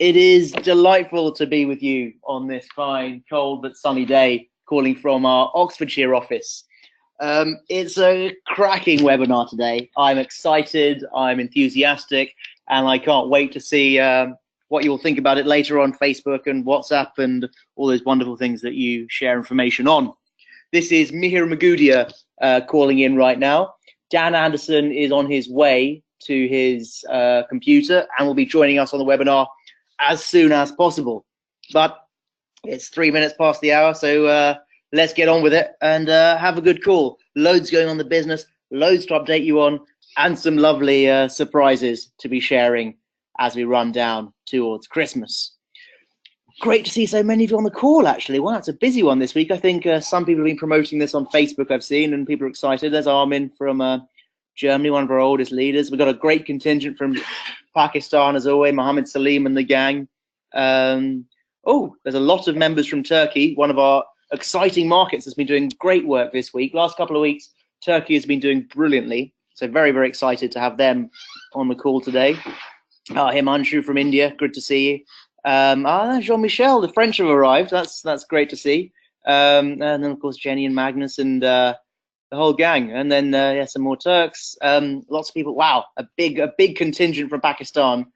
It is delightful to be with you on this fine, cold but sunny day, calling from our Oxfordshire office. It's a cracking webinar today. I'm excited, I'm enthusiastic, and I can't wait to see what you'll think about it later on Facebook and WhatsApp and all those wonderful things that you share information on. This is Mihir Magudia calling in right now. Dan Anderson is on his way to his computer and will be joining us on the webinar as soon as possible. But it's 3 minutes past the hour, so let's get on with it and have a good call. Loads going on in the business, loads to update you on, and some lovely surprises to be sharing as we run down towards Christmas. Great to see so many of you on the call, actually. Wow, it's a busy one this week. I think some people have been promoting this on Facebook, I've seen, and people are excited. There's Armin from Germany, one of our oldest leaders. We've got a great contingent from Pakistan, as always, Mohammed Salim and the gang. Oh, there's a lot of members from Turkey, one of our exciting markets that's been doing great work this week. Last couple of weeks, Turkey has been doing brilliantly. So very, very excited to have them on the call today. Himanshu from India, good to see you. Jean-Michel, the French have arrived. That's great to see. And then, of course, Jenny and Magnus and the whole gang. And then, yeah, some more Turks. Lots of people. Wow, a big contingent from Pakistan.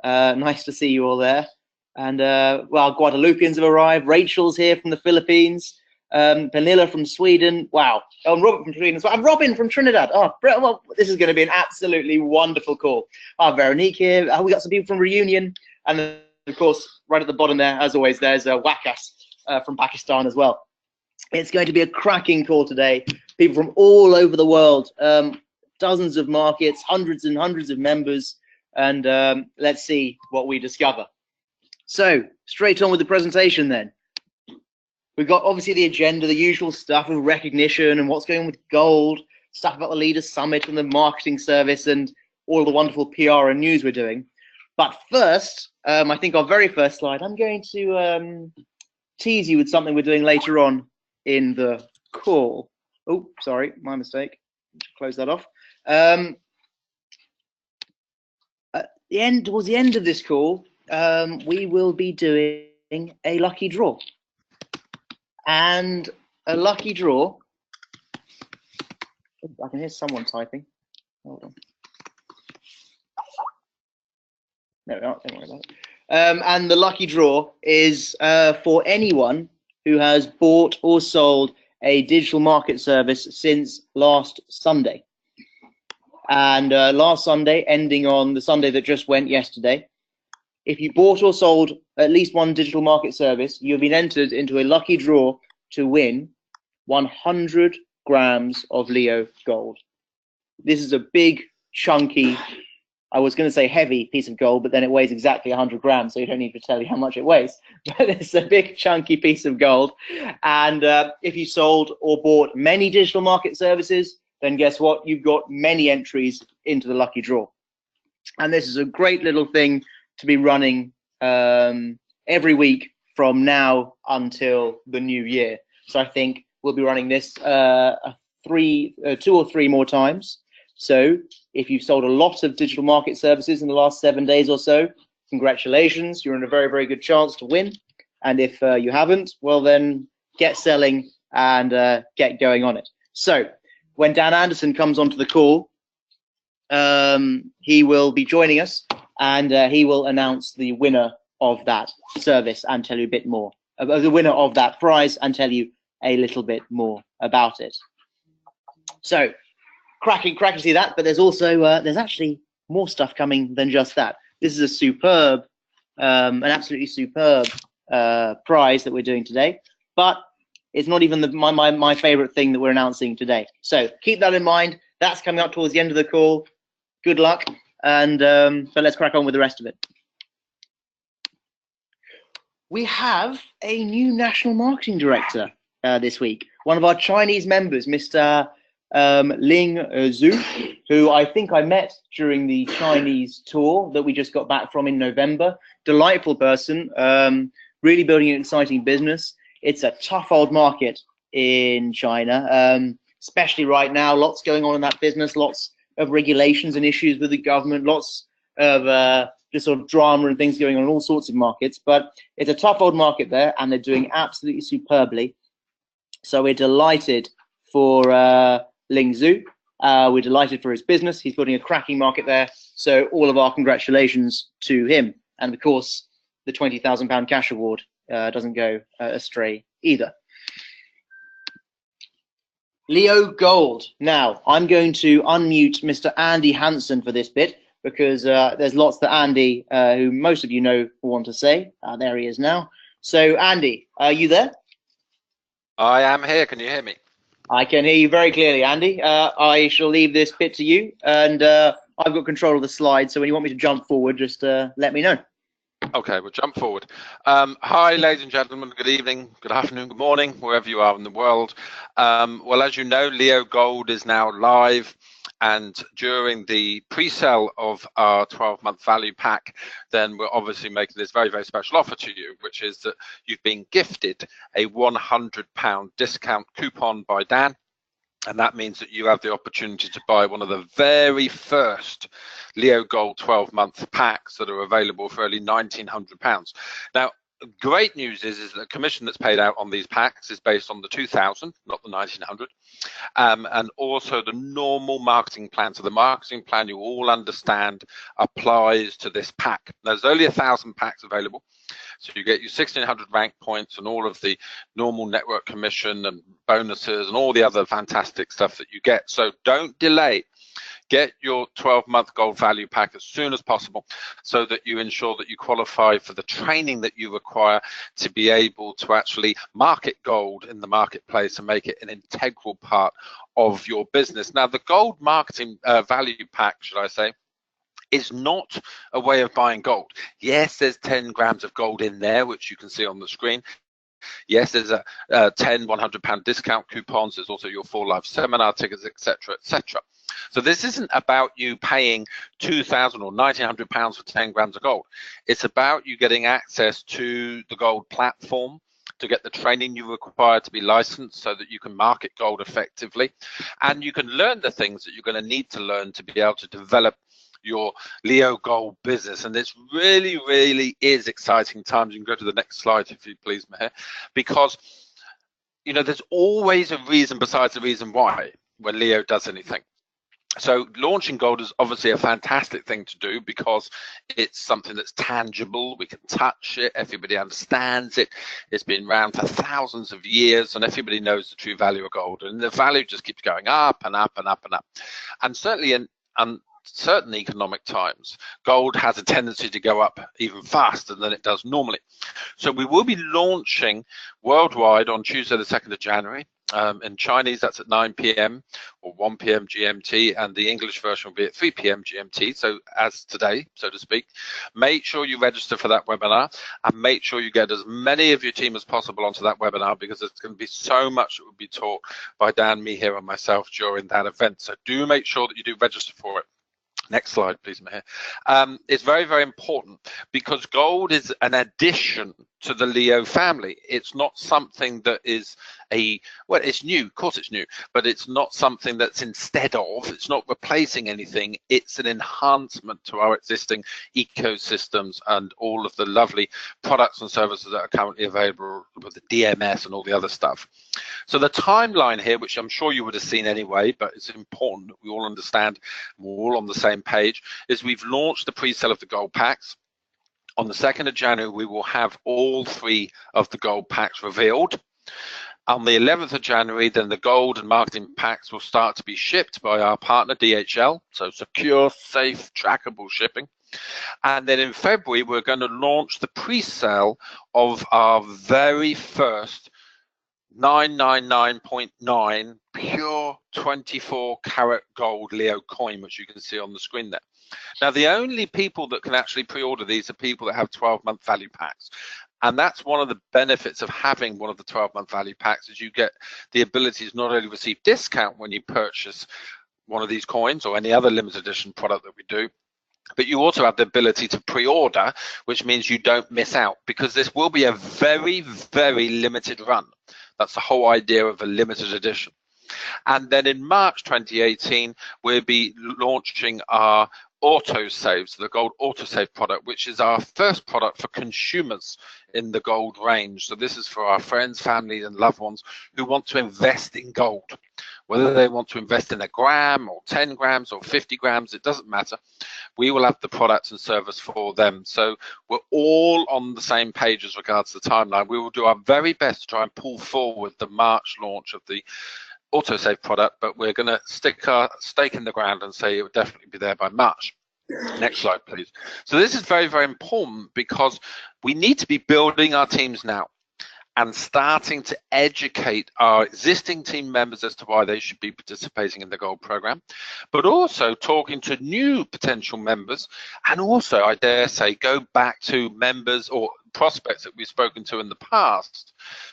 Nice to see you all there. And, well, Guadeloupeans have arrived. Rachel's here from the Philippines. Pernilla from Sweden. Wow. Oh, and Robert from Sweden as well. And Robin from Trinidad. Oh, well, this is going to be an absolutely wonderful call. Veronique here. We got some people from Reunion. And then, of course, right at the bottom there, as always, there's Wakas from Pakistan as well. It's going to be a cracking call today. People from all over the world, dozens of markets, hundreds and hundreds of members, and let's see what we discover. So, straight on with the presentation then. We've got obviously the agenda, the usual stuff of recognition and what's going on with gold, stuff about the Leaders Summit and the marketing service and all the wonderful PR and news we're doing. But first, I think our very first slide, I'm going to tease you with something we're doing later on in the call. Oh, sorry, my mistake. Close that off. Towards the end of this call, we will be doing a lucky draw. And a lucky draw. I can hear someone typing. Hold on. There we are, don't worry about it. And the lucky draw is for anyone who has bought or sold a digital market service since last Sunday. And last Sunday, ending on the Sunday that just went yesterday, if you bought or sold at least one digital market service, you've been entered into a lucky draw to win 100 grams of Leo gold. This is a big, chunky, I was going to say heavy piece of gold, but then it weighs exactly 100 grams, so you don't need to tell you how much it weighs. But it's a big, chunky piece of gold. And if you sold or bought many digital market services, then guess what? You've got many entries into the lucky draw. And this is a great little thing to be running every week from now until the new year. So I think we'll be running this 2 or 3 more times. So if you've sold a lot of digital market services in the last 7 days or so, congratulations, you're in a very, very good chance to win. And if you haven't, well then get selling and get going on it. So when Dan Anderson comes onto the call, he will be joining us and he will announce the winner of that service and tell you a bit more about the winner of that prize and tell you a little bit more about it. So cracking to see that, but there's also there's actually more stuff coming than just that. This is a superb, an absolutely superb prize that we're doing today, but it's not even my favorite thing that we're announcing today. So keep that in mind. That's coming up towards the end of the call. Good luck, and so let's crack on with the rest of it. We have a new national marketing director this week. One of our Chinese members, Mr. Ling Zhu, who I think I met during the Chinese tour that we just got back from in November. Delightful person, really building an exciting business. It's a tough old market in China, especially right now. Lots going on in that business, lots of regulations and issues with the government, lots of just sort of drama and things going on in all sorts of markets. But it's a tough old market there, and they're doing absolutely superbly. So we're delighted for Ling Zhu. We're delighted for his business. He's building a cracking market there. So all of our congratulations to him. And of course, the £20,000 cash award doesn't go astray either. Leo Gold. Now, I'm going to unmute Mr. Andy Hansen for this bit because there's lots that Andy, who most of you know, want to say. There he is now. So, Andy, are you there? I am here. Can you hear me? I can hear you very clearly, Andy. I shall leave this bit to you, and I've got control of the slide, so when you want me to jump forward, just let me know. Okay, we'll jump forward. Hi, ladies and gentlemen. Good evening, good afternoon, good morning, wherever you are in the world. Well, as you know, Leo Gold is now live, and during the pre-sale of our 12-month value pack, then we're obviously making this very, very special offer to you, which is that you've been gifted a £100 discount coupon by Dan. And that means that you have the opportunity to buy one of the very first Leo Gold 12-month packs that are available for only £1,900. Now, great news is that the commission that's paid out on these packs is based on the 2,000, not the 1,900, and also the normal marketing plan. So the marketing plan, you all understand, applies to this pack. There's only 1,000 packs available. So you get your 1,600 rank points and all of the normal network commission and bonuses and all the other fantastic stuff that you get. So don't delay. Get your 12-month gold value pack as soon as possible so that you ensure that you qualify for the training that you require to be able to actually market gold in the marketplace and make it an integral part of your business. Now, the gold marketing value pack, should I say, is not a way of buying gold. Yes, there's 10 grams of gold in there, which you can see on the screen. Yes, there's a 10 £100 discount coupons. There's also your 4 live seminar tickets, etc., etc. So this isn't about you paying £2,000 or £1,900 for 10 grams of gold. It's about you getting access to the gold platform, to get the training you require to be licensed so that you can market gold effectively. And you can learn the things that you're going to need to learn to be able to develop your Leo Gold business. And this really, really is exciting times. You can go to the next slide if you please, Meher, because you know there's always a reason besides the reason why when Leo does anything. So launching gold is obviously a fantastic thing to do because it's something that's tangible. We can touch it. Everybody understands it. It's been around for thousands of years, and everybody knows the true value of gold. And the value just keeps going up and up and up and up. And certainly in certain economic times, gold has a tendency to go up even faster than it does normally. So we will be launching worldwide on Tuesday the 2nd of January. In Chinese, that's at 9 p.m. or 1 p.m. GMT, and the English version will be at 3 p.m. GMT, so as today, so to speak. Make sure you register for that webinar, and make sure you get as many of your team as possible onto that webinar, because there's going to be so much that will be taught by Dan, me here, and myself during that event. So do make sure that you do register for it. Next slide, please, Meher. It's very, very important because gold is an addition to the Leo family. It's not something that is well, it's new, of course it's new, but it's not something that's instead of, it's not replacing anything. It's an enhancement to our existing ecosystems and all of the lovely products and services that are currently available with the DMS and all the other stuff. So the timeline here, which I'm sure you would have seen anyway, but it's important that we all understand, we're all on the same page, is we've launched the pre-sale of the gold packs. On the 2nd of January, we will have all 3 of the gold packs revealed. On the 11th of January, then the gold and marketing packs will start to be shipped by our partner, DHL, so secure, safe, trackable shipping. And then in February, we're going to launch the pre-sale of our very first 999.9 pure 24 karat gold Leo coin, which you can see on the screen there. Now, the only people that can actually pre-order these are people that have 12-month value packs. And that's one of the benefits of having one of the 12-month value packs, is you get the ability to not only receive discount when you purchase one of these coins or any other limited edition product that we do, but you also have the ability to pre-order, which means you don't miss out, because this will be a very, very limited run. That's the whole idea of a limited edition. And then in March 2018, we'll be launching our autosave, so the gold autosave product, which is our first product for consumers in the gold range. So this is for our friends, family and loved ones who want to invest in gold, whether they want to invest in a gram or 10 grams or 50 grams, it doesn't matter. We will have the products and service for them. So we're all on the same page as regards to the timeline. We will do our very best to try and pull forward the March launch of the autosave product, but we're going to stick our stake in the ground and say it will definitely be there by March. Next slide, please. So this is very, very important because we need to be building our teams now and starting to educate our existing team members as to why they should be participating in the gold program, but also talking to new potential members, and also, I dare say, go back to members or prospects that we've spoken to in the past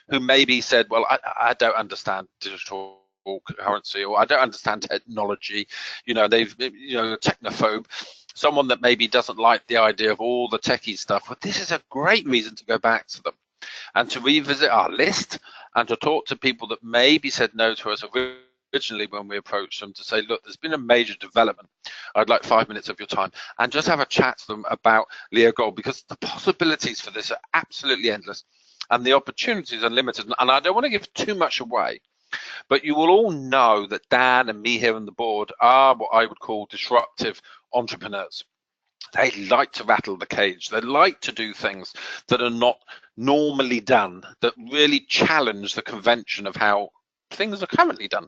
who maybe said, well, I don't understand digital currency, or I don't understand technology, they've, technophobe, someone that maybe doesn't like the idea of all the techie stuff. But this is a great reason to go back to them and to revisit our list and to talk to people that maybe said no to us originally when we approached them, to say, look, there's been a major development. I'd like 5 minutes of your time, and just have a chat to them about Leo Gold, because the possibilities for this are absolutely endless and the opportunities are limited. And I don't want to give too much away, but you will all know that Dan and me here on the board are what I would call disruptive entrepreneurs. They like to rattle the cage. They like to do things that are not normally done, that really challenge the convention of how things are currently done.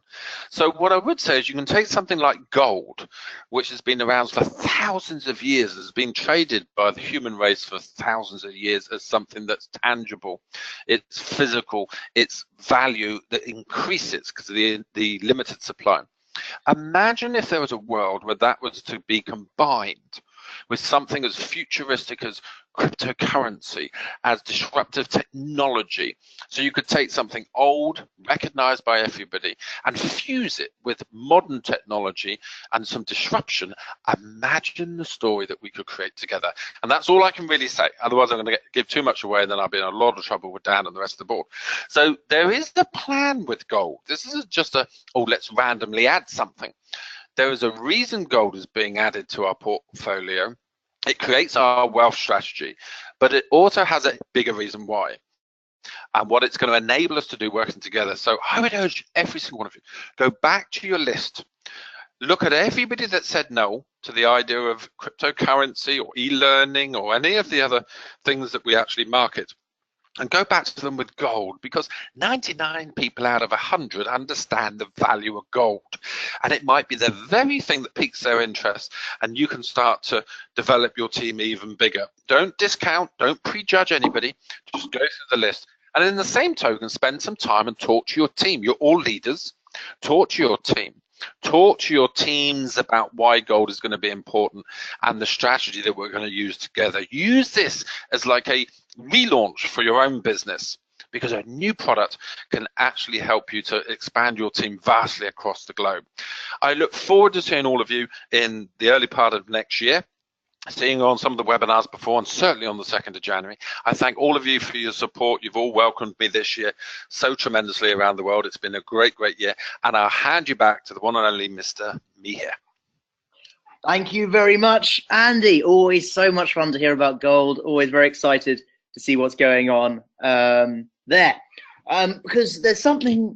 So what I would say is you can take something like gold, which has been around for thousands of years, has been traded by the human race for thousands of years as something that's tangible, it's physical, it's value that increases because of the limited supply. Imagine if there was a world where that was to be combined with something as futuristic as cryptocurrency, as disruptive technology. So you could take something old, recognized by everybody, and fuse it with modern technology and some disruption. Imagine the story that we could create together. And that's all I can really say. Otherwise, I'm going to give too much away, and then I'll be in a lot of trouble with Dan and the rest of the board. So there is a plan with gold. This isn't just let's randomly add something. There is a reason gold is being added to our portfolio. It creates our wealth strategy, but it also has a bigger reason why, and what it's going to enable us to do working together. So I would urge every single one of you, go back to your list, look at everybody that said no to the idea of cryptocurrency or e-learning or any of the other things that we actually market, and go back to them with gold, because 99 people out of 100 understand the value of gold, and it might be the very thing that piques their interest, and you can start to develop your team even bigger. Don't discount, don't prejudge anybody, just go through the list, and in the same token, spend some time and talk to your team. You're all leaders. Talk to your team. Talk to your teams about why gold is going to be important and the strategy that we're going to use together. Use this as like a relaunch for your own business, because a new product can actually help you to expand your team vastly across the globe. I look forward to seeing all of you in the early part of next year, seeing you on some of the webinars before, and certainly on the 2nd of January. I thank all of you for your support. You've all welcomed me this year so tremendously around the world. It's been a great, great year. And I'll hand you back to the one and only Mr. Mihir. Thank you very much, Andy. Always so much fun to hear about gold. Always very excited to see what's going on there. Because there's something,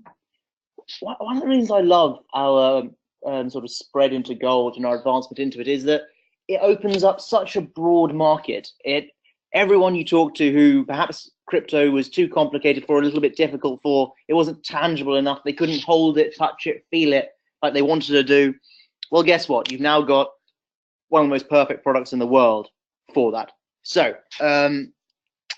one of the reasons I love our sort of spread into gold and our advancement into it is that it opens up such a broad market. Everyone you talk to who perhaps crypto was too complicated for, a little bit difficult for, it wasn't tangible enough, they couldn't hold it, touch it, feel it like they wanted to do. Well, guess what? You've now got one of the most perfect products in the world for that. So, and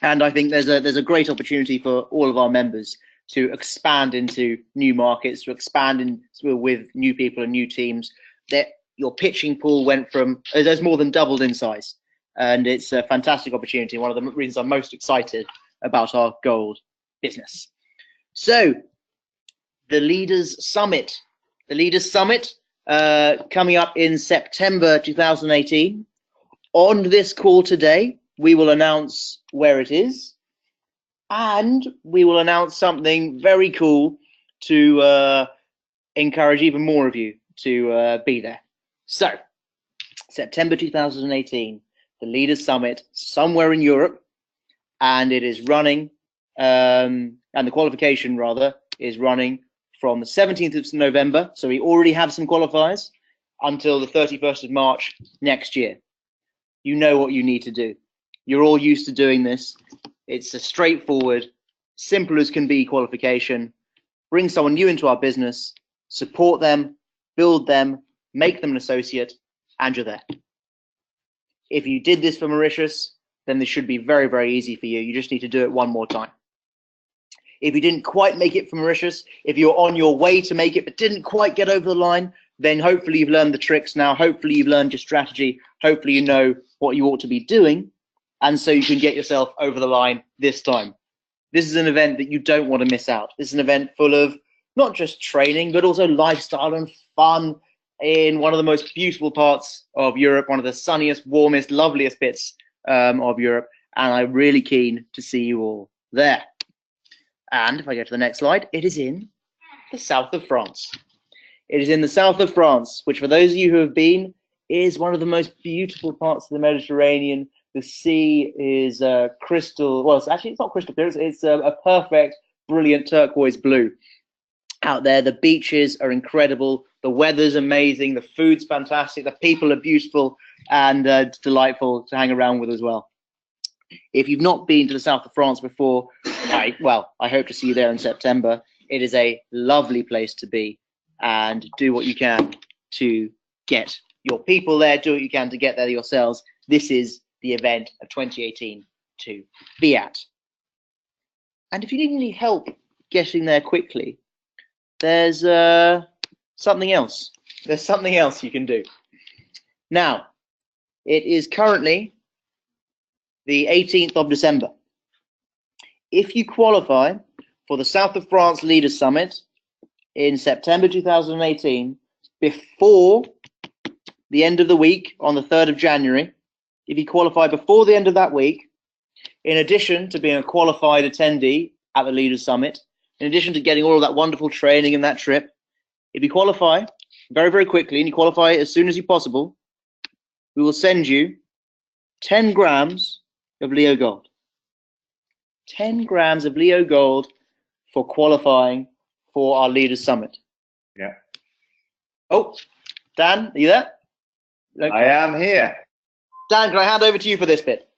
I think there's a great opportunity for all of our members to expand into new markets, to expand with new people and new teams. That your pitching pool went from, there's more than doubled in size, and it's a fantastic opportunity. One of the reasons I'm most excited about our gold business. So, the Leaders Summit. The Leaders Summit coming up in September 2018. On this call today, we will announce where it is, and we will announce something very cool to encourage even more of you to be there. So, September 2018, the Leaders Summit somewhere in Europe, and it is running, and the qualification rather is running from the 17th of November. So we already have some qualifiers until the 31st of March next year. You know what you need to do. You're all used to doing this. It's a straightforward, simple as can be qualification. Bring someone new into our business, support them, build them, make them an associate, and you're there. If you did this for Mauritius, then this should be very, very easy for you. You just need to do it one more time. If you didn't quite make it for Mauritius, if you're on your way to make it but didn't quite get over the line, then hopefully you've learned the tricks now. Hopefully you've learned your strategy. Hopefully you know what you ought to be doing, and so you can get yourself over the line this time. This is an event that you don't want to miss out. This is an event full of not just training, but also lifestyle and fun in one of the most beautiful parts of Europe, one of the sunniest, warmest, loveliest bits of Europe, and I'm really keen to see you all there. And if I go to the next slide, it is in the south of France. It is in the south of France, which for those of you who have been, is one of the most beautiful parts of the Mediterranean. The sea is crystal, well, it's not crystal clear, it's a perfect, brilliant turquoise blue. Out there, the beaches are incredible, the weather's amazing, the food's fantastic, the people are beautiful and delightful to hang around with as well. If you've not been to the south of France before, I hope to see you there in September. It is a lovely place to be, and do what you can to get your people there, do what you can to get there yourselves. This is the event of 2018 to be at. And if you need any help getting there quickly, there's something else. There's something else you can do. Now, it is currently the 18th of December. If you qualify for the South of France Leaders Summit in September 2018, before the end of the week on the 3rd of January, if you qualify before the end of that week, in addition to being a qualified attendee at the Leaders Summit, in addition to getting all of that wonderful training and that trip, if you qualify very, very quickly and you qualify as soon as you possible, we will send you 10 grams of Leo Gold. 10 grams of Leo Gold for qualifying for our Leaders Summit. Yeah. Oh, Dan, are you there? Okay. I am here. Dan, can I hand over to you for this bit?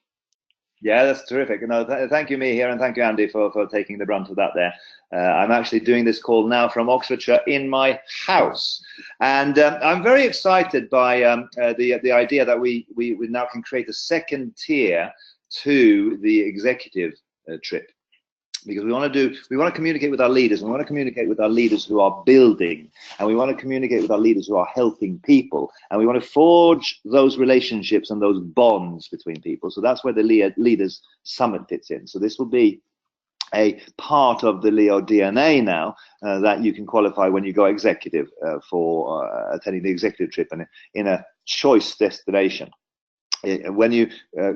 Yeah, that's terrific. No, thank you, Mihir, and thank you, Andy, for taking the brunt of that there. I'm actually doing this call now from Oxfordshire in my house. And I'm very excited by the idea that we now can create a second tier to the executive trip. Because we want to communicate with our leaders, and we want to communicate with our leaders who are building, and we want to communicate with our leaders who are helping people, and we want to forge those relationships and those bonds between people. So that's where the Leaders Summit fits in. So this will be a part of the Leo DNA now that you can qualify when you go executive for attending the executive trip and in a choice destination. When you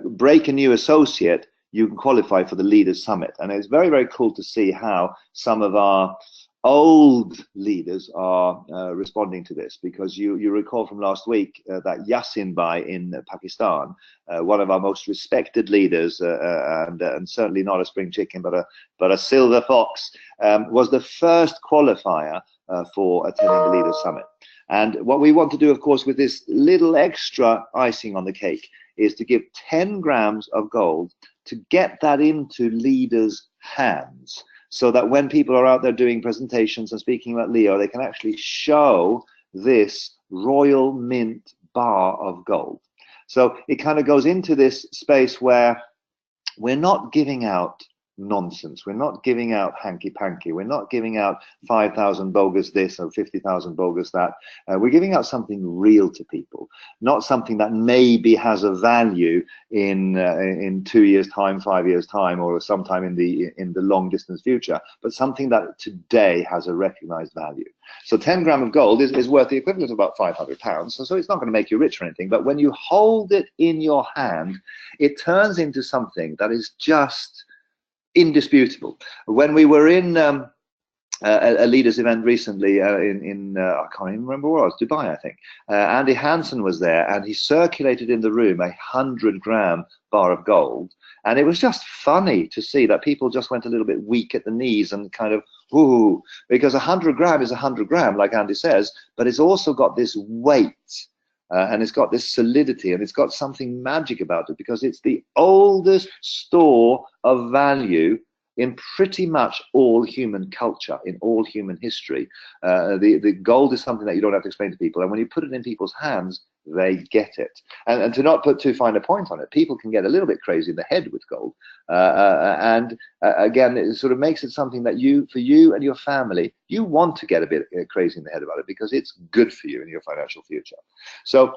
break a new associate, you can qualify for the Leaders Summit. And it's very, very cool to see how some of our old leaders are responding to this, because you recall from last week that Yasin Bhai in Pakistan, one of our most respected leaders, and certainly not a spring chicken, but a silver fox, was the first qualifier for attending the Leaders Summit. And what we want to do, of course, with this little extra icing on the cake, is to give 10 grams of gold to get that into leaders' hands, so that when people are out there doing presentations and speaking about Leo, they can actually show this Royal Mint bar of gold. So it kind of goes into this space where we're not giving out nonsense. We're not giving out hanky-panky. We're not giving out 5,000 bogus this or 50,000 bogus that. We're giving out something real to people, not something that maybe has a value in 2 years' time, 5 years' time, or sometime in the long distance future, but something that today has a recognized value. So 10 grams of gold is worth the equivalent of about £500. So it's not going to make you rich or anything, but when you hold it in your hand, it turns into something that is just indisputable. When we were in a leaders event recently in I can't even remember where it was, Dubai, I think. Andy Hansen was there, and he circulated in the room 100-gram bar of gold, and it was just funny to see that people just went a little bit weak at the knees and kind of ooh, because 100-gram is 100-gram, like Andy says, but it's also got this weight. And it's got this solidity, and it's got something magic about it, because it's the oldest store of value in pretty much all human culture, in all human history. The gold is something that you don't have to explain to people, and when you put it in people's hands, they get it. And to not put too fine a point on it, people can get a little bit crazy in the head with gold. Again, it sort of makes it something that for you and your family, you want to get a bit crazy in the head about it, because it's good for you in your financial future. So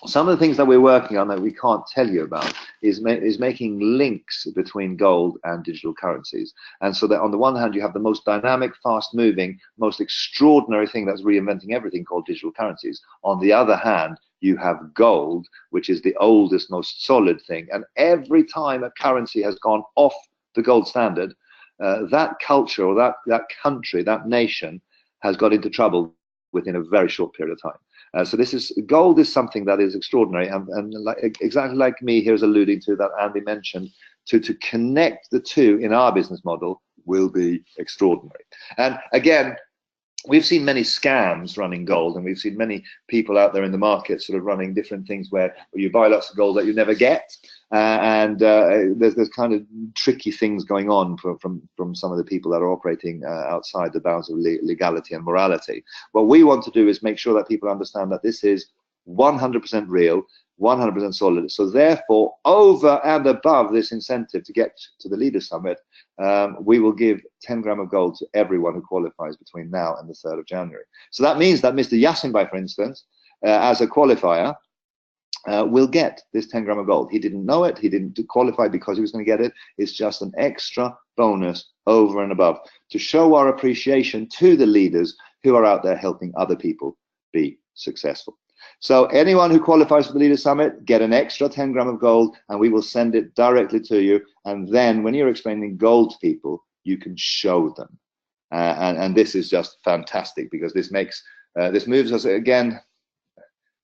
some of the things that we're working on that we can't tell you about is making links between gold and digital currencies. And so that on the one hand, you have the most dynamic, fast-moving, most extraordinary thing that's reinventing everything called digital currencies. On the other hand, you have gold, which is the oldest, most solid thing. And every time a currency has gone off the gold standard, that culture or that country, that nation has got into trouble within a very short period of time. So gold is something that is extraordinary, and exactly like me here is alluding to, that Andy mentioned, to connect the two in our business model will be extraordinary. And again, we've seen many scams running gold, and we've seen many people out there in the market sort of running different things where you buy lots of gold that you never get, and there's kind of tricky things going on from some of the people that are operating outside the bounds of legality and morality. What we want to do is make sure that people understand that this is 100% real, 100% solid. So therefore, over and above this incentive to get to the Leaders Summit, we will give 10 grams of gold to everyone who qualifies between now and the 3rd of January. So that means that Mr. Yasinbay, for instance, as a qualifier, will get this 10 grams of gold. He didn't know it. He didn't qualify because he was going to get it. It's just an extra bonus over and above to show our appreciation to the leaders who are out there helping other people be successful. So anyone who qualifies for the Leaders Summit, get an extra 10 grams of gold, and we will send it directly to you. And then when you're explaining gold to people, you can show them. And this is just fantastic, because this moves us again.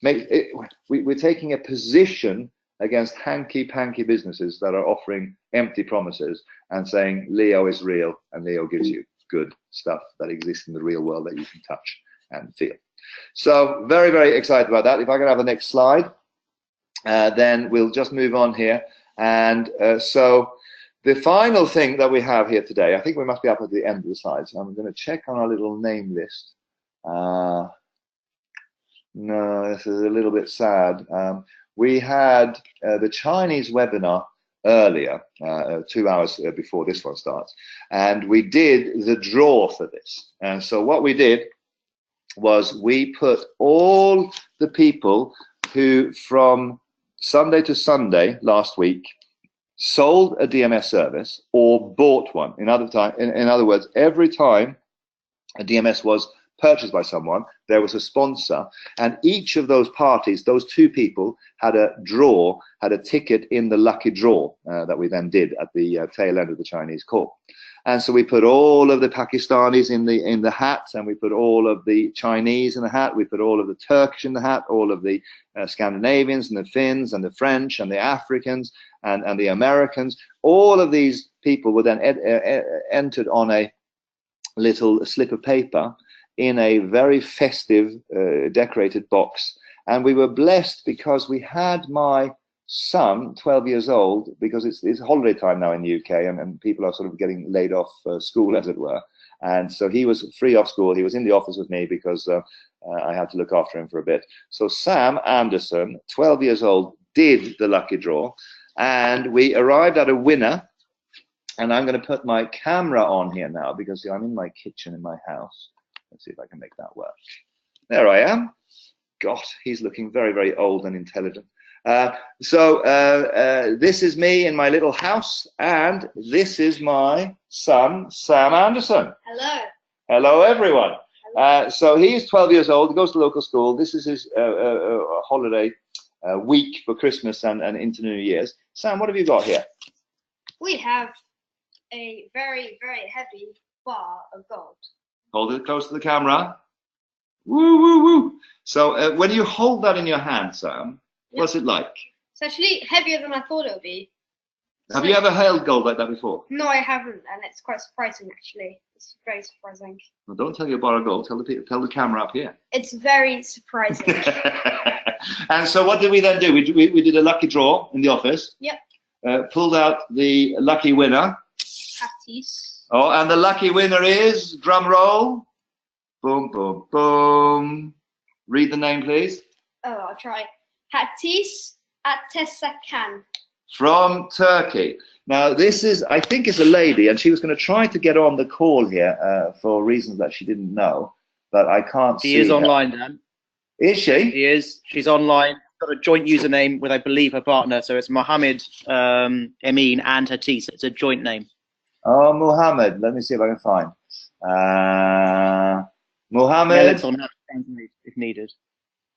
We're taking a position against hanky-panky businesses that are offering empty promises and saying Leo is real, and Leo gives you good stuff that exists in the real world that you can touch and feel. So very, very excited about that. If I can have the next slide, then we'll just move on here. And so the final thing that we have here today, I think we must be up at the end of the slides. So I'm going to check on our little name list. No, this is a little bit sad. We had the Chinese webinar earlier, 2 hours before this one starts, and we did the draw for this. And so what we did was we put all the people who from Sunday to Sunday last week sold a DMS service or bought one. In other words, every time a DMS was purchased by someone, there was a sponsor, and each of those parties, those two people, had a ticket in the lucky draw that we then did at the tail end of the Chinese call. And so we put all of the Pakistanis in the hat, and we put all of the Chinese in the hat, we put all of the Turkish in the hat, all of the Scandinavians and the Finns and the French and the Africans and the Americans. All of these people were then entered on a little slip of paper in a very festive decorated box. And we were blessed because we had my son, 12 years old, because it's holiday time now in the UK, and people are sort of getting laid off school, as it were. And so he was free off school. He was in the office with me because I had to look after him for a bit. So Sam Anderson, 12 years old, did the lucky draw, and we arrived at a winner. And I'm going to put my camera on here now because I'm in my kitchen in my house. Let's see if I can make that work. There I am. God, he's looking very, very old and intelligent. This is me in my little house, and this is my son, Sam Anderson. Hello. Hello, everyone. Hello. So he's 12 years old, he goes to local school. This is his holiday week for Christmas and into New Year's. Sam, what have you got here? We have a very, very heavy bar of gold. Hold it close to the camera. Woo, woo, woo. So when you hold that in your hand, Sam, what's it like? It's actually heavier than I thought it would be. Have you ever held gold like that before? No, I haven't, and it's quite surprising actually. It's very surprising. Well, don't tell you borrow gold. Tell the camera up here. It's very surprising. And so what did we then do? We did a lucky draw in the office. Yep. Pulled out the lucky winner. Hatis. Oh, and the lucky winner is, drum roll. Boom, boom, boom. Read the name, please. Oh, I'll try. Hatis Atesakan. From Turkey. Now, this is, I think it's a lady, and she was going to try to get on the call here for reasons that she didn't know, but I can't see She is her. online, Dan. Is she? She is. She's online. Got a joint username with, I believe, her partner. So it's Mohammed Emin and Hatis. It's a joint name. Oh, Muhammad. Let me see if I can find. Muhammad. Melek's on her translate if needed.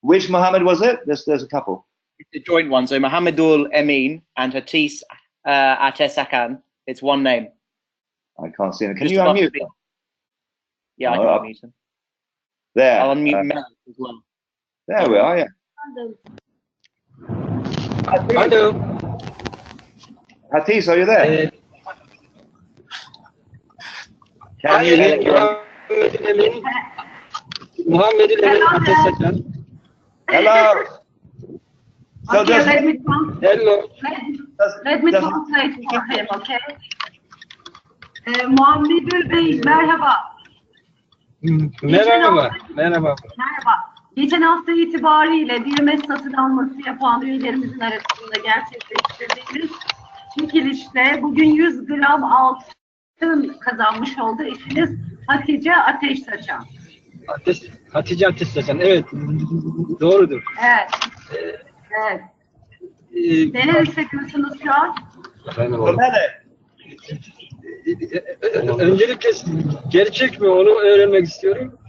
Which Muhammad was it? There's a couple. It's a joint one. So Mohammedul Emin and Hatis Atesakan. It's one name. I can't see him. Can Just you above unmute the- them? Yeah, I No, can up. unmute him. There. I'll unmute Melek as well. There we are, yeah. Hello. Hatis, are you there? Can I you hear am Muhammed Emin Atesakan. Hello. So Okay, just, let me translate. Hello. Let me just- translate for him, okay? Muhammedül Bey, merhaba. Merhaba. Merhaba. Merhaba. Geçen hafta itibariyle BMS satın alması yapan üyelerimizin arasında gerçekleştirdiğimiz çekilişte bugün 100 gram altın kazanmış oldu eşiniz Hatice Ateş Saçan. Hatice Atesakan. Evet. Doğrudur. Evet. Evet. Neler hissediyorsunuz şu an? Melek. Öncelikle gerçek mi onu öğrenmek istiyorum.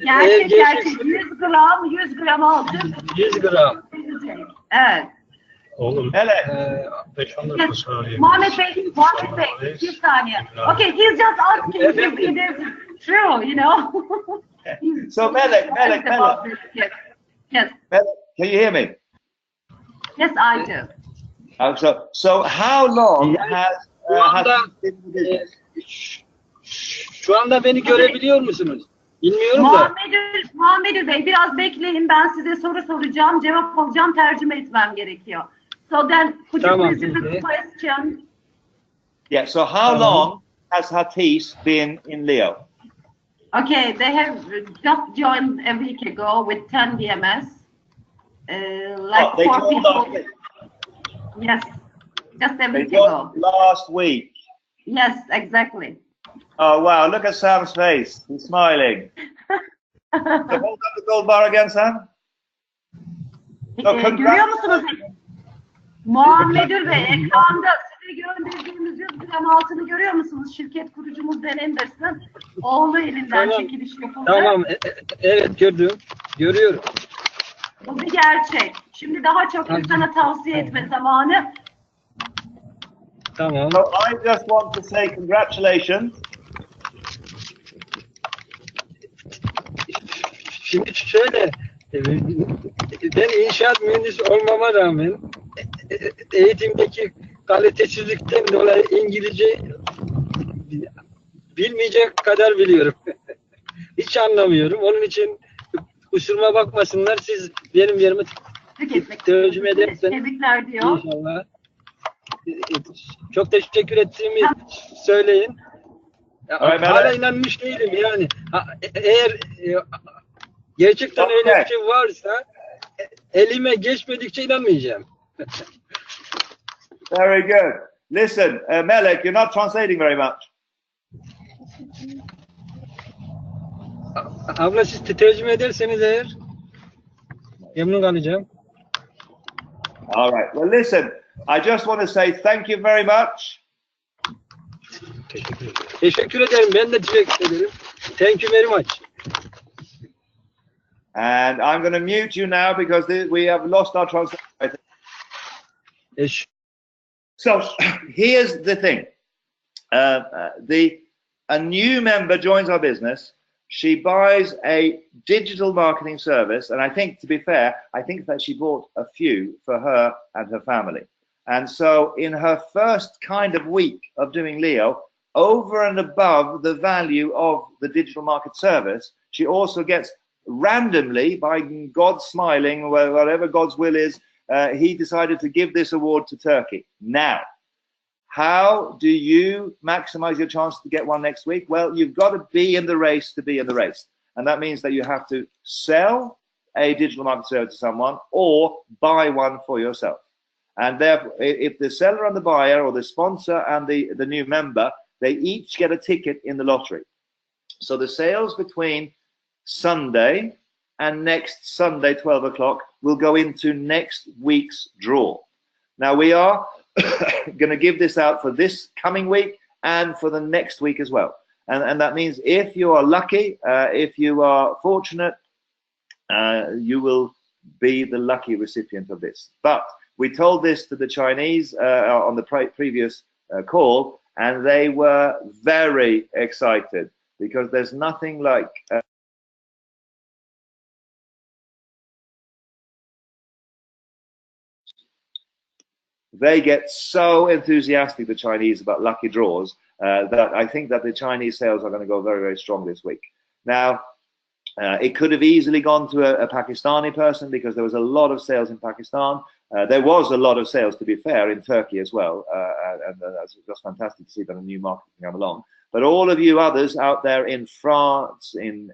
Gerçek Eğer gerçek 100 gram altın. 100 gram. Evet. Oğlum. Melek. 5-10 dakika sonra arayayım. Muhammed Bey, bir saniye. Okay, he's just asking if it is true, you know. So Melek. Yes. Yes. Melek, can you hear me? Yes, I do. So how long has Şu anda Hatis been in the business? şu anda beni görebiliyor musunuz? Bilmiyorum da. Muhammed Bey, biraz bekleyin. Ben size soru soracağım, cevap alacağım, tercüme etmem gerekiyor. So then, could you Tamam, please repeat the question? Yeah, so how long has Hatis been in Leo? Okay, they have just joined a week ago with 10 BMS. Like They 4 joined last people. week. Yes, just a They week ago. joined last week. Yes, exactly. Oh wow, look at Sam's face. He's smiling. So hold up the gold bar again, Sam. Görüyor musunuz? Muhammedül Bey, ekranda size gönderdiğimiz 100 gram altını görüyor musunuz? Şirket kurucumuz Dan Anderson. Oğlu elinden Tamam. çekiliş yapıldı. Tamam. Evet gördüm. Görüyorum. Bu bir gerçek. Şimdi daha çok insana tavsiye etme zamanı. Tamam. So I just want to say congratulations. Şimdi şöyle, ben inşaat mühendisi olmama rağmen eğitimdeki kalitesizlikten dolayı İngilizce bilmeyecek kadar biliyorum. Hiç anlamıyorum. Onun için kusuruma bakmasınlar. Siz benim yerime tercüme ederseniz Tebrikler diyor. inşallah. Çok teşekkür ettiğimi söyleyin. Evet, Hala evet. inanmış değilim yani. Eğer gerçekten öyle bir şey varsa elime geçmedikçe inanmayacağım. Very good. Listen, Melek, you're not translating very much. Abla siz tercüme ederseniz eğer memnun kalacağım. All right. Well, listen, I just want to say thank you very much. Teşekkür ederim. Ben de teşekkür ederim. Thank you very much. And I'm going to mute you now because we have lost our translation. So here's the thing. A new member joins our business she buys a digital marketing service, and I think, to be fair, I think that she bought a few for her and her family. And so in her first kind of week of doing Leo, over and above the value of the digital market service, she also gets randomly, by God smiling, whatever God's will is, he decided to give this award to Turkey. Now, how do you maximize your chance to get one next week? Well, you've got to be in the race to be in the race. And that means that you have to sell a digital market service to someone or buy one for yourself. And therefore, if the seller and the buyer, or the sponsor and the new member, they each get a ticket in the lottery. So the sales between Sunday and next Sunday, 12 o'clock, will go into next week's draw. Now, we are going to give this out for this coming week and for the next week as well. And that means if you are lucky, if you are fortunate, you will be the lucky recipient of this. But we told this to the Chinese on the previous call, and they were very excited, because there's nothing like they get so enthusiastic, the Chinese, about lucky draws, that I think that the Chinese sales are going to go very, very strong this week. Now, it could have easily gone to a Pakistani person, because there was a lot of sales in Pakistan. There was a lot of sales, to be fair, in Turkey as well, and that's just fantastic to see that a new market can come along. But all of you others out there in France, in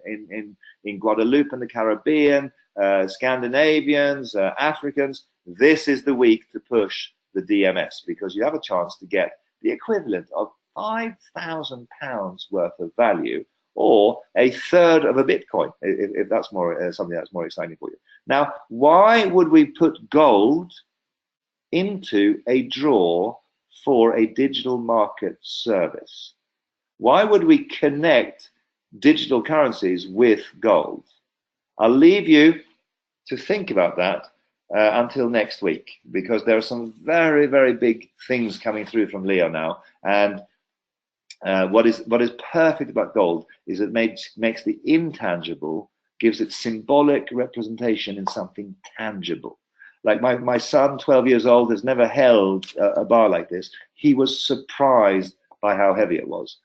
Guadeloupe and the Caribbean, Scandinavians, Africans, this is the week to push the DMS, because you have a chance to get the equivalent of £5,000 worth of value, or a third of a Bitcoin, if that's more something that's more exciting for you. Now, why would we put gold into a draw for a digital market service? Why would we connect digital currencies with gold? I'll leave you to think about that until next week, because there are some very, very big things coming through from Leo now. And what is perfect about gold is it makes the intangible, gives it symbolic representation in something tangible. Like my son, 12 years old, has never held a bar like this. He was surprised by how heavy it was.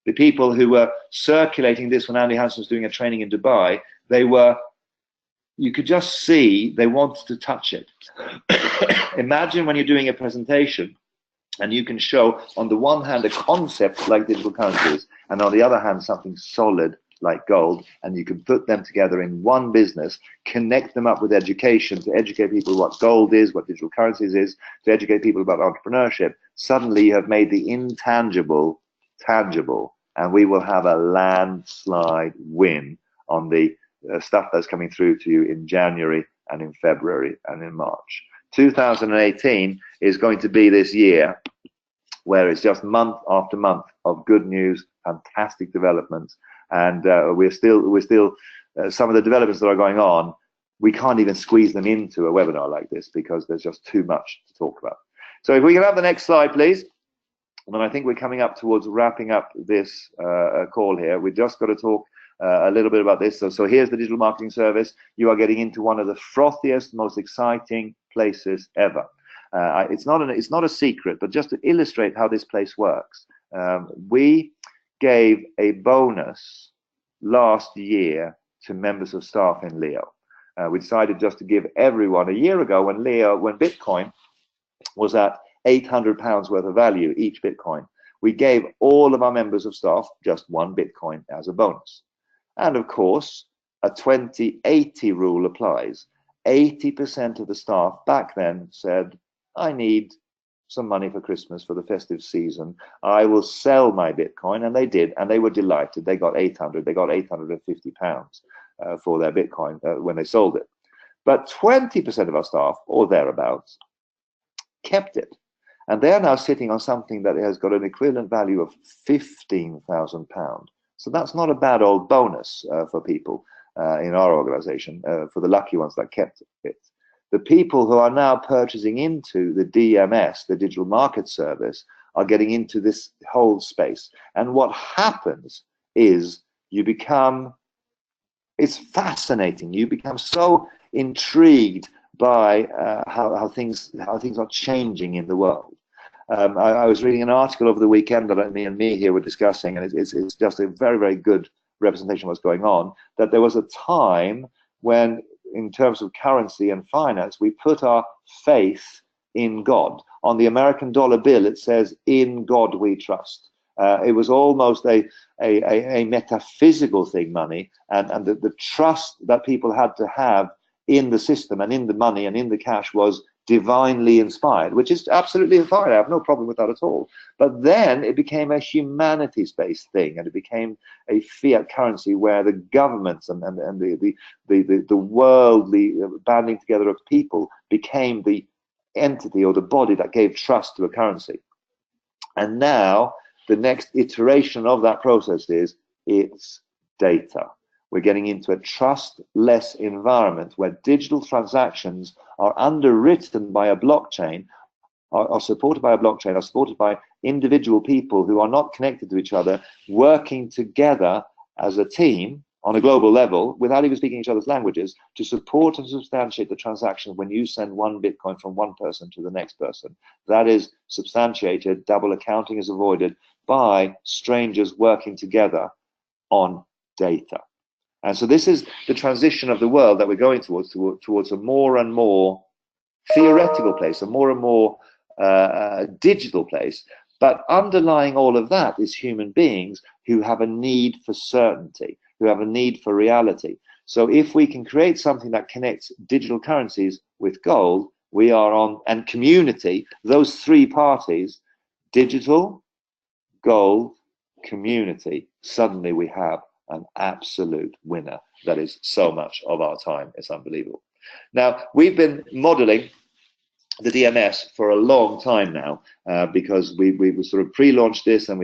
The people who were circulating this when Andy Hansen was doing a training in Dubai, you could just see they wanted to touch it. Imagine when you're doing a presentation and you can show, on the one hand, a concept like digital currencies, and on the other hand, something solid like gold, and you can put them together in one business, connect them up with education, to educate people what gold is, what digital currencies is, to educate people about entrepreneurship. Suddenly you have made the intangible tangible, and we will have a landslide win on the stuff that's coming through to you in January and in February and in March. 2018 is going to be this year where it's just month after month of good news, fantastic developments, and we're still some of the developments that are going on, we can't even squeeze them into a webinar like this, because there's just too much to talk about. So if we can have the next slide, please. And then I think we're coming up towards wrapping up this call here. We've just got to talk a little bit about this. So here's the digital marketing service. You are getting into one of the frothiest, most exciting places ever. It's not a secret, but just to illustrate how this place works, we gave a bonus last year to members of staff in Leo. We decided just to give everyone, a year ago when Bitcoin was at £800 worth of value, each Bitcoin, we gave all of our members of staff just one Bitcoin as a bonus. And of course, a 20-80 rule applies. 80% of the staff back then said, I need some money for Christmas, for the festive season. I will sell my Bitcoin. And they did, and they were delighted. They got 800, they got £850 for their Bitcoin when they sold it. But 20% of our staff, or thereabouts, kept it. And they're now sitting on something that has got an equivalent value of £15,000. So that's not a bad old bonus for people in our organization, for the lucky ones that kept it. The people who are now purchasing into the DMS, the digital market service, are getting into this whole space. And what happens is it's fascinating. You become so intrigued by how things are changing in the world. I was reading an article over the weekend that me and here were discussing, and it's just a very, very good representation of what's going on, that there was a time when, in terms of currency and finance, we put our faith in God. On the American dollar bill, it says, "In God we trust." It was almost a metaphysical thing, money, and the trust that people had to have in the system and in the money and in the cash was divinely inspired, which is absolutely fine. I have no problem with that at all. But then it became a humanities-based thing, and it became a fiat currency where the governments and the worldly banding together of people became the entity or the body that gave trust to a currency. And now the next iteration of that process is it's data. We're getting into a trustless environment where digital transactions are underwritten by a blockchain, are supported by a blockchain, are supported by individual people who are not connected to each other, working together as a team on a global level without even speaking each other's languages to support and substantiate the transaction when you send one Bitcoin from one person to the next person. That is substantiated, double accounting is avoided by strangers working together on data. And so this is the transition of the world that we're going towards a more and more theoretical place, a more and more digital place. But underlying all of that is human beings who have a need for certainty, who have a need for reality. So if we can create something that connects digital currencies with gold, we are on, and community, those three parties, digital, gold, community, suddenly we have an absolute winner. That is so much of our time. It's unbelievable. Now, we've been modeling the DMS for a long time now, because we sort of pre-launched this, and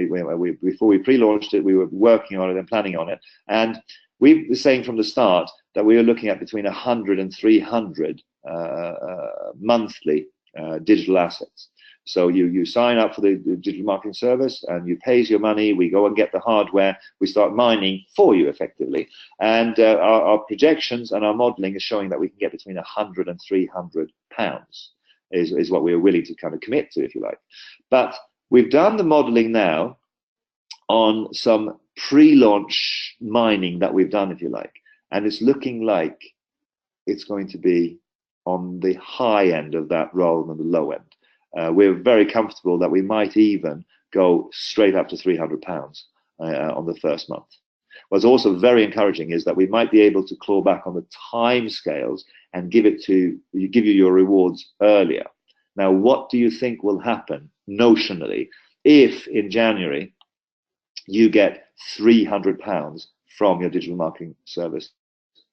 before we pre-launched it, we were working on it and planning on it. And we were saying from the start that we were looking at between 100 and 300 monthly digital assets. So you sign up for the digital marketing service, and you pay your money. We go and get the hardware. We start mining for you effectively. And our projections and our modeling is showing that we can get between 100 and 300 pounds is what we are willing to kind of commit to, if you like. But we've done the modeling now on some pre-launch mining that we've done, if you like. And it's looking like it's going to be on the high end of that rather than the low end. We're very comfortable that we might even go straight up to 300 pounds on the first month. What's also very encouraging is that we might be able to claw back on the time scales and give you your rewards earlier. Now, what do you think will happen notionally if in January you get 300 pounds from your digital marketing service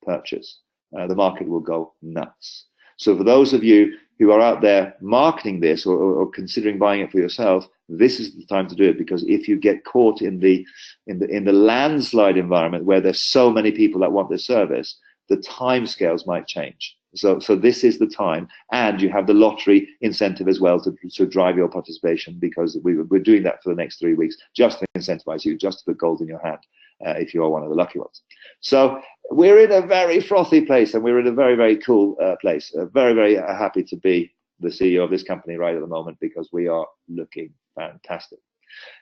purchase? The market will go nuts. So for those of you who are out there marketing this or considering buying it for yourself, this is the time to do it, because if you get caught in the landslide environment where there's so many people that want this service, the time scales might change. So this is the time, and you have the lottery incentive as well to drive your participation, because we're doing that for the next 3 weeks just to incentivize you, just to put gold in your hand if you are one of the lucky ones. So we're in a very frothy place, and we're in a very, very cool place. Very, very happy to be the CEO of this company right at the moment, because we are looking fantastic.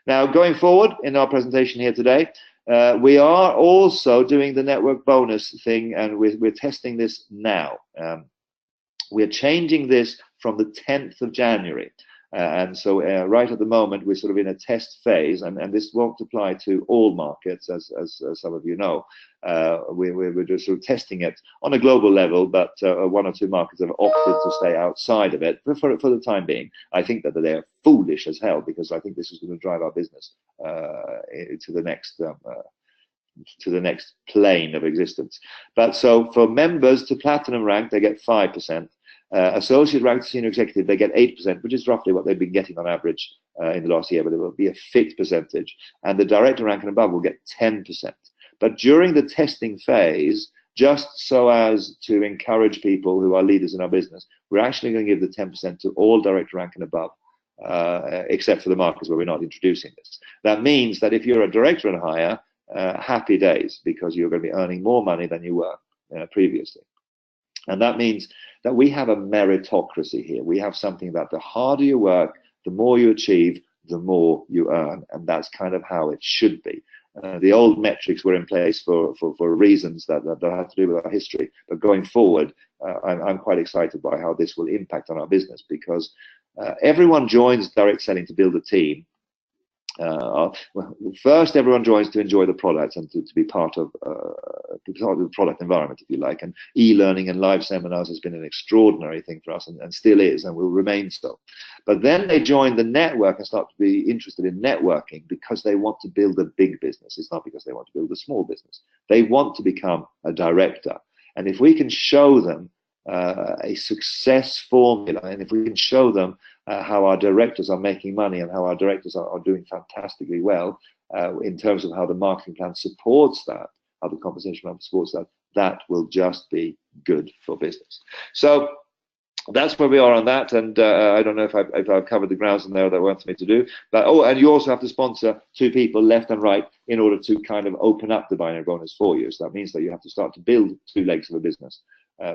Now, going forward in our presentation here today, we are also doing the network bonus thing, and we're testing this now. We're changing this from the 10th of January. And so right at the moment, we're sort of in a test phase, and this won't apply to all markets, as some of you know. We're just sort of testing it on a global level, but 1 or 2 markets have opted to stay outside of it for the time being. I think that they're foolish as hell, because I think this is going to drive our business to the next plane of existence. But so for members to platinum rank, they get 5%. Associate rank to senior executive, they get 8%, which is roughly what they've been getting on average in the last year, but it will be a fixed percentage. And the director rank and above will get 10%. But during the testing phase, just so as to encourage people who are leaders in our business, we're actually going to give the 10% to all director rank and above, except for the markets where we're not introducing this. That means that if you're a director and higher, happy days, because you're going to be earning more money than you were previously. And that means that we have a meritocracy here. We have something that the harder you work, the more you achieve, the more you earn. And that's kind of how it should be. The old metrics were in place for reasons that have to do with our history. But going forward, I'm quite excited by how this will impact on our business, because everyone joins direct selling to build a team. Well, first, everyone joins to enjoy the product and to be part of the product environment, if you like. And e-learning and live seminars has been an extraordinary thing for us, and still is, and will remain so. But then they join the network and start to be interested in networking because they want to build a big business. It's not because they want to build a small business. They want to become a director. And if we can show them a success formula, and if we can show them how our directors are making money and how our directors are doing fantastically well in terms of how the marketing plan supports that, how the compensation plan supports that, that will just be good for business. So that's where we are on that, and I don't know if I've covered the grounds in there that wants me to do. But and you also have to sponsor 2 people left and right in order to kind of open up the binary bonus for you. So that means that you have to start to build 2 legs of a business.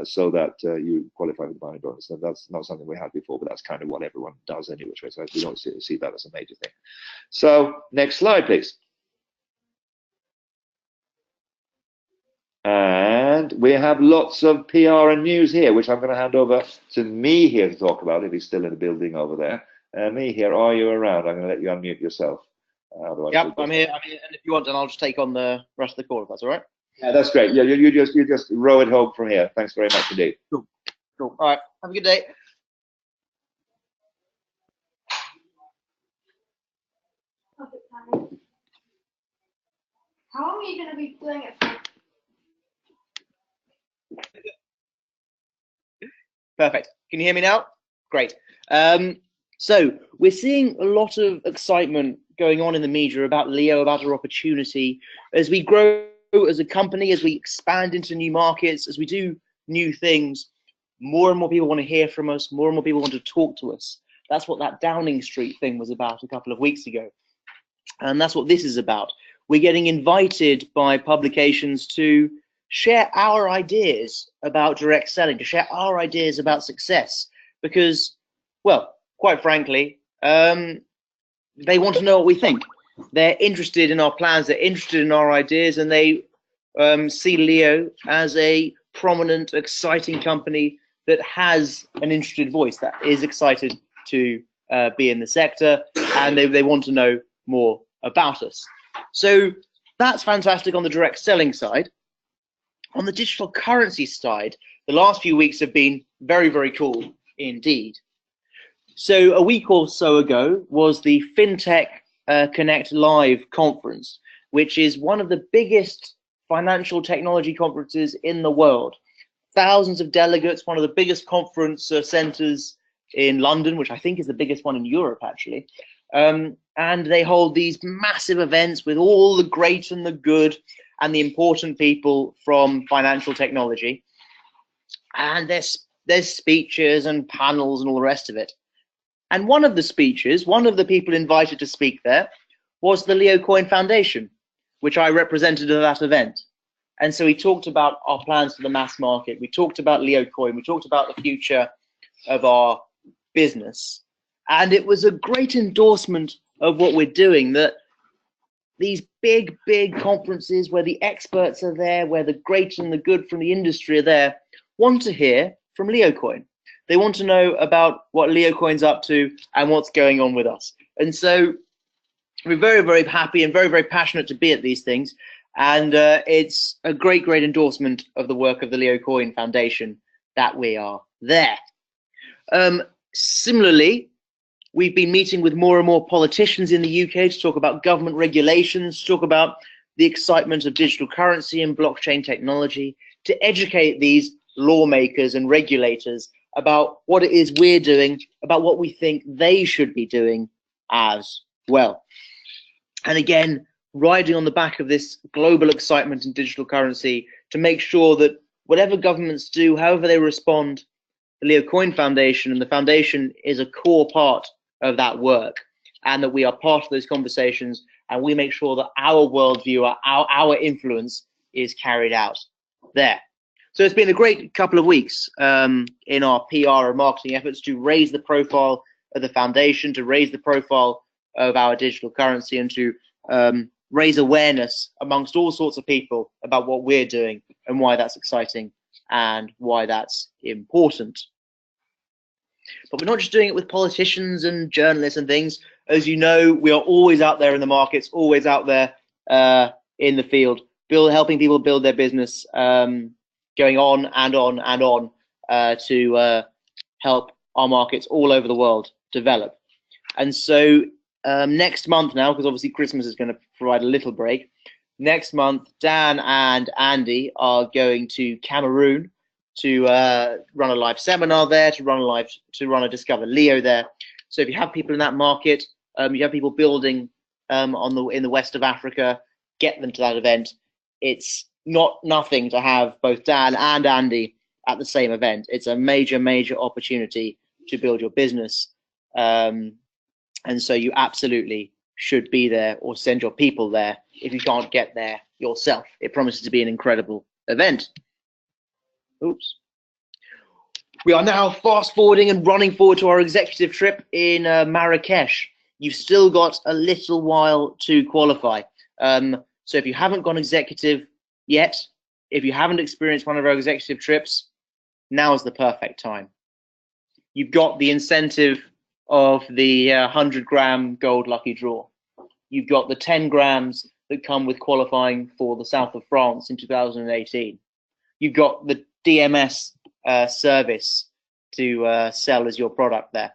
So that you qualify for the binary bonus. And that's not something we had before, but that's kind of what everyone does anyway. So we don't see that as a major thing. So next slide, please. And we have lots of PR and news here, which I'm going to hand over to me here to talk about, if he's still in the building over there. Me here, are you around? I'm going to let you unmute yourself. Yep, I'm here. And if you want, then I'll just take on the rest of the call, if that's all right. Yeah, that's great. Yeah, you just row it home from here. Thanks very much indeed. Cool. All right. Have a good day. How long are you going to be doing it for? Perfect. Can you hear me now? Great. So we're seeing a lot of excitement going on in the media about Leo, about our opportunity as we grow as a company, as we expand into new markets, as we do new things. More and more people want to hear from us. More and more people want to talk to us. That's what that Downing Street thing was about a couple of weeks ago. And that's what this is about. We're getting invited by publications to share our ideas about direct selling, to share our ideas about success, because, well, quite frankly, they want to know what we think. They're interested in our plans, they're interested in our ideas, and they see Leo as a prominent, exciting company that has an interested voice, that is excited to be in the sector, and they want to know more about us. So that's fantastic on the direct selling side. On the digital currency side, the last few weeks have been very, very cool indeed. So a week or so ago was the FinTech Connect Live conference, which is one of the biggest financial technology conferences in the world. Thousands of delegates, one of the biggest conference centers in London, which I think is the biggest one in Europe, actually. And they hold these massive events with all the great and the good and the important people from financial technology. And there's speeches and panels and all the rest of it. And one of the speeches, one of the people invited to speak there, was the Leo Coin Foundation, which I represented at that event. And so we talked about our plans for the mass market. We talked about Leo Coin. We talked about the future of our business. And it was a great endorsement of what we're doing, that these big, big conferences where the experts are there, where the great and the good from the industry are there, want to hear from Leo Coin. They want to know about what Leo Coin's up to and what's going on with us. And so we're very, very happy and very, very passionate to be at these things. And it's a great, great endorsement of the work of the Leo Coin Foundation that we are there. Similarly, we've been meeting with more and more politicians in the UK to talk about government regulations, to talk about the excitement of digital currency and blockchain technology, to educate these lawmakers and regulators about what it is we're doing, about what we think they should be doing as well. And again, riding on the back of this global excitement in digital currency, to make sure that whatever governments do, however they respond, the Leo Coin Foundation and the foundation is a core part of that work, and that we are part of those conversations and we make sure that our worldview, our influence is carried out there. So it's been a great couple of weeks in our PR and marketing efforts to raise the profile of the foundation, to raise the profile of our digital currency, and to raise awareness amongst all sorts of people about what we're doing and why that's exciting and why that's important. But we're not just doing it with politicians and journalists and things. As you know, we are always out there in the markets, always out there in the field, helping people build their business, going on and on and on to help our markets all over the world develop. And so next month now, because obviously Christmas is going to provide a little break, next month Dan and Andy are going to Cameroon to run a live seminar there, to run a Discover Leo there. So if you have people in that market, you have people building in the west of Africa, get them to that event. It's not nothing to have both Dan and Andy at the same event. It's a major, major opportunity to build your business. And so you absolutely should be there or send your people there if you can't get there yourself. It promises to be an incredible event. Oops. We are now fast forwarding and running forward to our executive trip in Marrakesh. You've still got a little while to qualify. So if you haven't gone executive yet, if you haven't experienced one of our executive trips, now is the perfect time. You've got the incentive of the 100-gram gold lucky draw. You've got the 10 grams that come with qualifying for the South of France in 2018. You've got the DMS service to sell as your product there.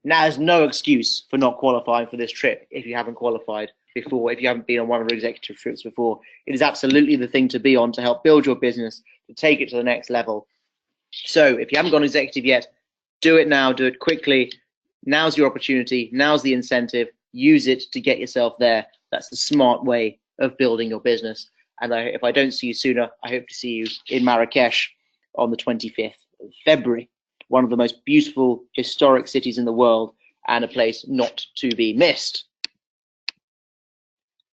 Now, there's no excuse for not qualifying for this trip if you haven't qualified before, if you haven't been on one of our executive trips before. It is absolutely the thing to be on to help build your business, to take it to the next level. So if you haven't gone executive yet, do it now, do it quickly. Now's your opportunity, now's the incentive. Use it to get yourself there. That's the smart way of building your business. And if I don't see you sooner, I hope to see you in Marrakesh on the 25th of February, one of the most beautiful historic cities in the world and a place not to be missed.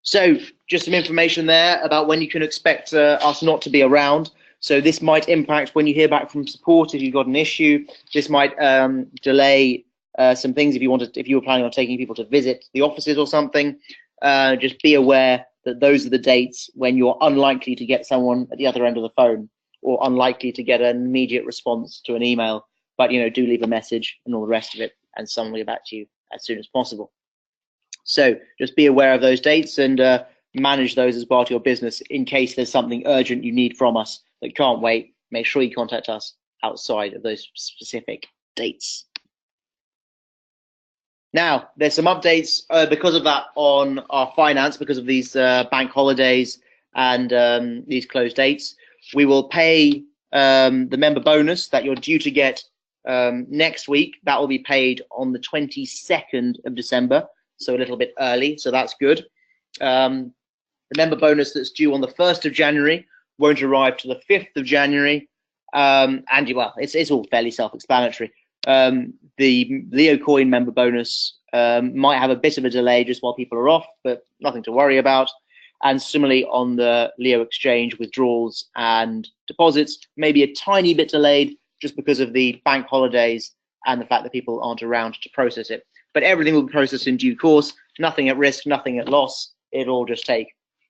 So just some information there about when you can expect us not to be around. So this might impact when you hear back from support if you've got an issue. This might delay some things if you were planning on taking people to visit the offices or something. Just be aware that those are the dates when you're unlikely to get someone at the other end of the phone or unlikely to get an immediate response to an email. But, you know, do leave a message and all the rest of it, and someone will get back to you as soon as possible. So just be aware of those dates and manage those as part of your business in case there's something urgent you need from us that can't wait. Make sure you contact us outside of those specific dates. Now, there's some updates because of that on our finance, because of these bank holidays and these closed dates. We will pay the member bonus that you're due to get next week. That will be paid on the 22nd of December, so a little bit early, so that's good. The member bonus that's due on the 1st of January won't arrive to the 5th of January. And well, it's all fairly self-explanatory. The Leo Coin member bonus might have a bit of a delay just while people are off, but nothing to worry about. And similarly on the Leo Exchange withdrawals and deposits, maybe a tiny bit delayed just because of the bank holidays and the fact that people aren't around to process it. But everything will be processed in due course, nothing at risk, nothing at loss. It'll all just take.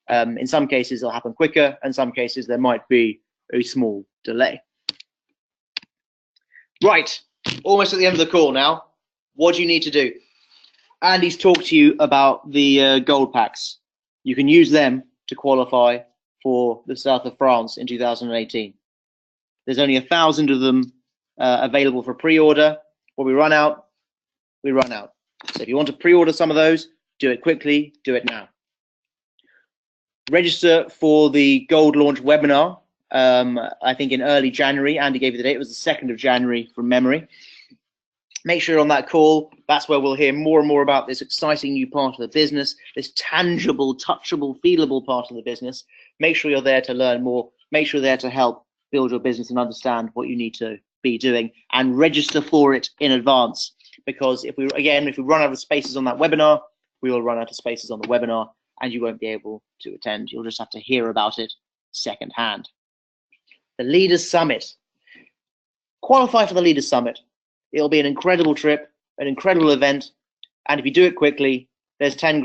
In some cases, it'll happen quicker. In some cases, there might be a small delay. Right, almost at the end of the call now. What do you need to do? Andy's talked to you about the gold packs. You can use them to qualify for the South of France in 2018. There's only 1,000 of them available for pre-order. When we run out, we run out. So if you want to pre-order some of those, do it quickly, do it now. Register for the Gold Launch webinar, I think in early January. Andy gave you the date, it was the 2nd of January from memory. Make sure you're on that call. That's where we'll hear more and more about this exciting new part of the business, this tangible, touchable, feelable part of the business. Make sure you're there to learn more. Make sure you're there to help build your business and understand what you need to be doing, and register for it in advance. Because if we run out of spaces on that webinar, we will run out of spaces on the webinar and you won't be able to attend. You'll just have to hear about it secondhand. The Leaders Summit. Qualify for the Leaders Summit. It'll be an incredible trip, an incredible event, and if you do it quickly, there's 10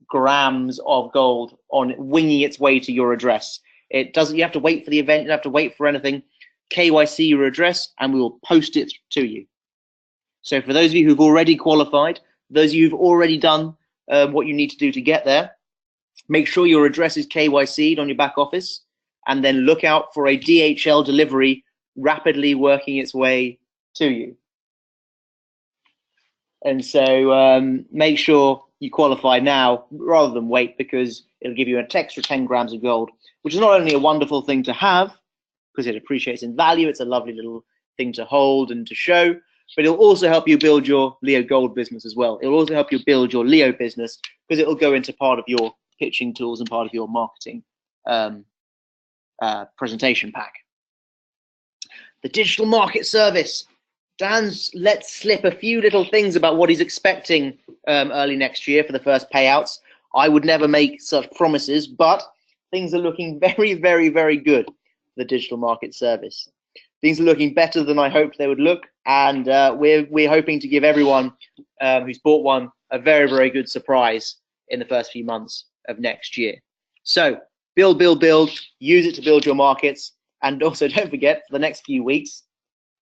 grams of gold on winging its way to your address. It doesn't. You have to wait for the event. You don't have to wait for anything. KYC your address, and we will post it to you. So for those of you who've already qualified, those of you who've already done what you need to do to get there, make sure your address is KYC'd on your back office, and then look out for a DHL delivery rapidly working its way to you. And so make sure you qualify now rather than wait, because it'll give you an extra 10 grams of gold, which is not only a wonderful thing to have because it appreciates in value, it's a lovely little thing to hold and to show, but it'll also help you build your Leo Gold business as well. It'll also help you build your Leo business because it'll go into part of your pitching tools and part of your marketing presentation pack. The digital market service. Dan's let slip a few little things about what he's expecting early next year for the first payouts. I would never make such promises, but things are looking very, very, very good for the digital market service. Things are looking better than I hoped they would look, and we're hoping to give everyone who's bought one a very, very good surprise in the first few months of next year. So build, build, build, use it to build your markets, and also don't forget for the next few weeks,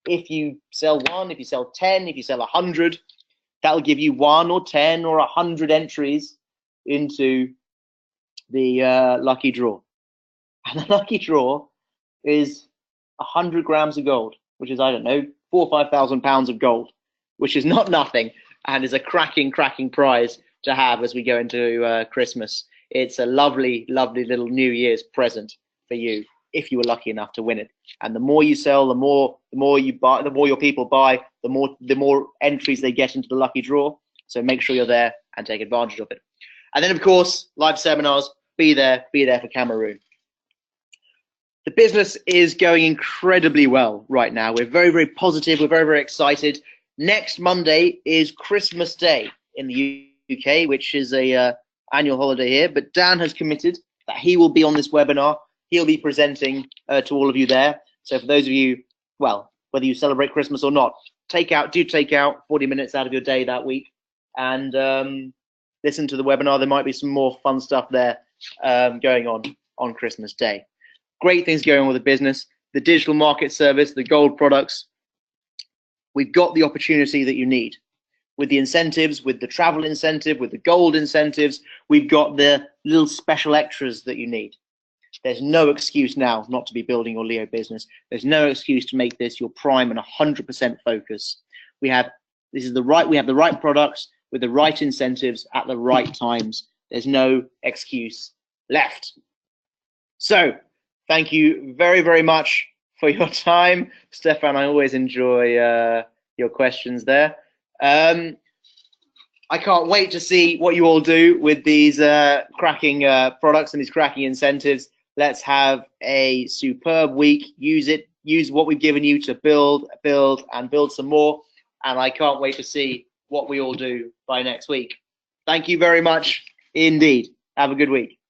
if you sell 1, if you sell 10, if you sell 100, that'll give you 1 or 10 or 100 entries into the lucky draw. And the lucky draw is 100 grams of gold, which is, I don't know, 4,000 or 5,000 pounds of gold, which is not nothing and is a cracking prize to have as we go into Christmas. It's a lovely, lovely little New Year's present for you if you were lucky enough to win it. And the more you sell, the more you buy, the more your people buy, the more entries they get into the lucky draw. So make sure you're there and take advantage of it. And then, of course, live seminars. Be there for Cameroon. The business is going incredibly well right now. We're very, very positive. We're very, very excited. Next Monday is Christmas Day in the UK, which is a annual holiday here. But Dan has committed that he will be on this webinar. He'll be presenting to all of you there. So for those of you, well, whether you celebrate Christmas or not, do take out 40 minutes out of your day that week and listen to the webinar. There might be some more fun stuff there going on Christmas Day. Great things going on with the business, the digital market service, the gold products. We've got the opportunity that you need. With the incentives, with the travel incentive, with the gold incentives, we've got the little special extras that you need. There's no excuse now not to be building your Leo business. There's no excuse to make this your prime and 100% focus. We have the right products with the right incentives at the right times. There's no excuse left. So thank you very, very much for your time, Stefan. I always enjoy your questions there. I can't wait to see what you all do with these cracking products and these cracking incentives. Let's have a superb week. Use what we've given you to build and build some more. And I can't wait to see what we all do by next week. Thank you very much indeed. Have a good week.